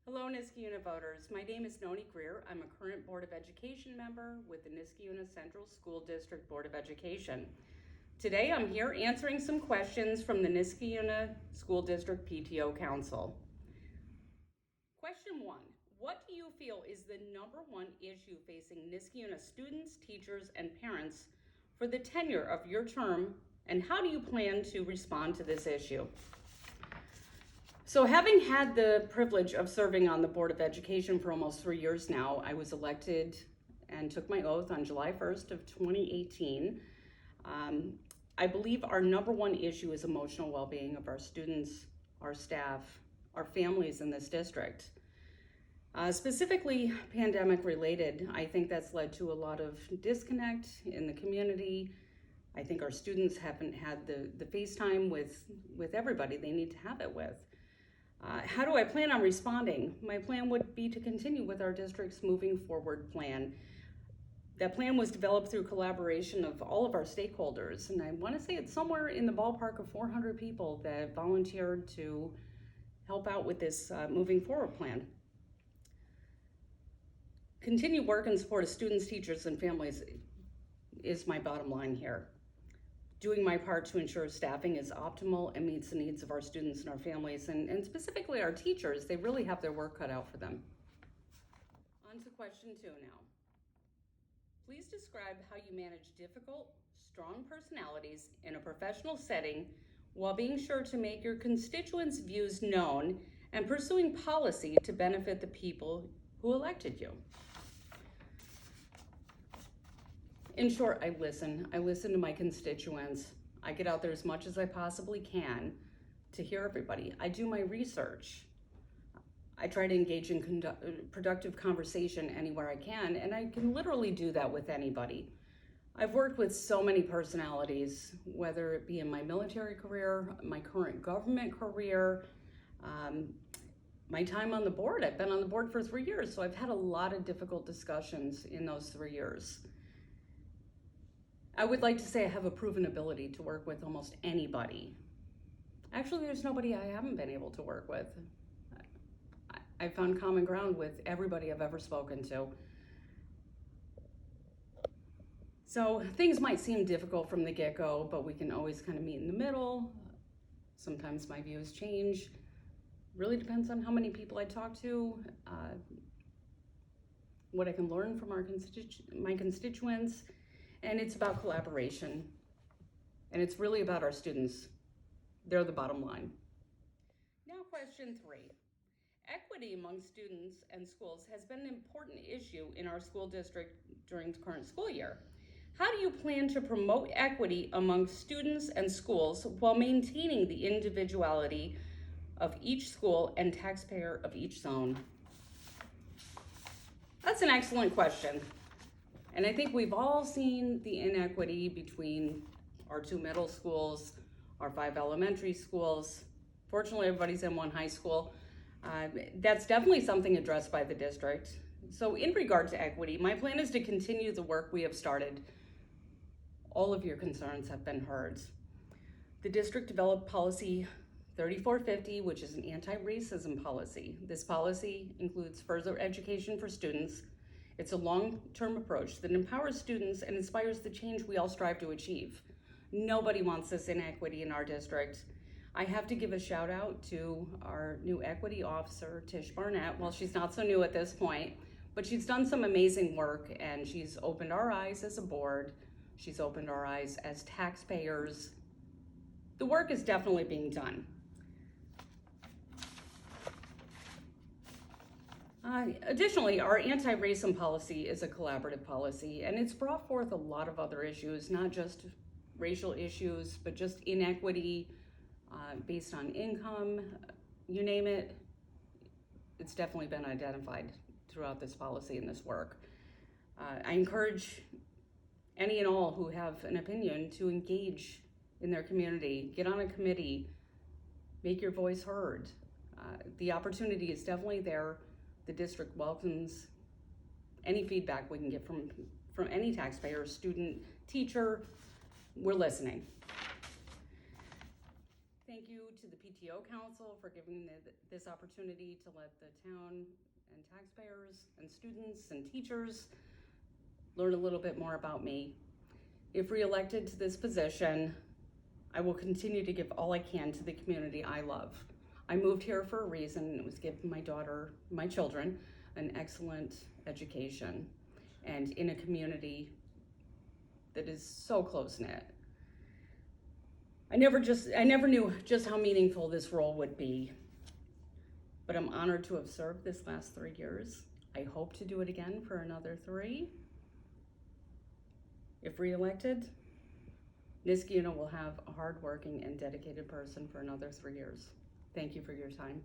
Hello, Niskayuna voters. My name is Noni Greer. I'm a current Board of Education member with the Niskayuna Central School District Board of Education. Today, I'm here answering some questions from the Niskayuna School District PTO Council. Question 1. What do you feel is the number one issue facing Niskayuna students, teachers, and parents for the tenure of your term, and how do you plan to respond to this issue? So having had the privilege of serving on the Board of Education for almost 3 years now, I was elected and took my oath on July 1st of 2018. I believe our number one issue is emotional well-being of our students, our staff, our families in this district. Specifically pandemic related, I think that's led to a lot of disconnect in the community. I think our students haven't had the face time with everybody they need to have it with. How do I plan on responding? My plan would be to continue with our district's moving forward plan. That plan was developed through collaboration of all of our stakeholders, and I want to say it's somewhere in the ballpark of 400 people that volunteered to help out with this moving forward plan. Continue work in support of students, teachers, and families is my bottom line here. Doing my part to ensure staffing is optimal and meets the needs of our students and our families, and specifically our teachers. They really have their work cut out for them. On to question 2 now. Please describe how you manage difficult, strong personalities in a professional setting while being sure to make your constituents' views known and pursuing policy to benefit the people who elected you. In short, I listen. I listen to my constituents. I get out there as much as I possibly can to hear everybody. I do my research. I try to engage in productive conversation anywhere I can, and I can literally do that with anybody. I've worked with so many personalities, whether it be in my military career, my current government career, my time on the board. I've been on the board for 3 years, so I've had a lot of difficult discussions in those 3 years. I would like to say I have a proven ability to work with almost anybody. Actually, there's nobody I haven't been able to work with. I found common ground with everybody I've ever spoken to. So things might seem difficult from the get-go, but we can always kind of meet in the middle. Sometimes my views change. Really depends on how many people I talk to, what I can learn from my constituents. And it's about collaboration. And it's really about our students. They're the bottom line. Now, question 3. Equity among students and schools has been an important issue in our school district during the current school year. How do you plan to promote equity among students and schools while maintaining the individuality of each school and taxpayer of each zone? That's an excellent question. And I think we've all seen the inequity between our 2 middle schools, our 5 elementary schools. Fortunately, everybody's in one high school. That's definitely something addressed by the district. So in regard to equity, my plan is to continue the work we have started. All of your concerns have been heard. The district developed policy 3450, which is an anti-racism policy. This policy includes further education for students. It's a long-term approach that empowers students and inspires the change we all strive to achieve. Nobody wants this inequity in our district. I have to give a shout out to our new equity officer, Tish Barnett. Well, she's not so new at this point, but she's done some amazing work, and she's opened our eyes as a board. She's opened our eyes as taxpayers. The work is definitely being done. Additionally, our anti-racism policy is a collaborative policy, and it's brought forth a lot of other issues, not just racial issues, but just inequity based on income, you name it. It's definitely been identified throughout this policy and this work. I encourage any and all who have an opinion to engage in their community, get on a committee, make your voice heard. The opportunity is definitely there. The district welcomes any feedback we can get from any taxpayer, student, teacher. We're listening. Thank you to the PTO Council for giving this opportunity to let the town and taxpayers and students and teachers learn a little bit more about me. If reelected to this position, I will continue to give all I can to the community I love. I moved here for a reason, and it was giving my children, an excellent education, and in a community that is so close-knit. I never knew just how meaningful this role would be, but I'm honored to have served this last 3 years. I hope to do it again for another 3. If reelected, Niskayuna will have a hardworking and dedicated person for another 3 years. Thank you for your time.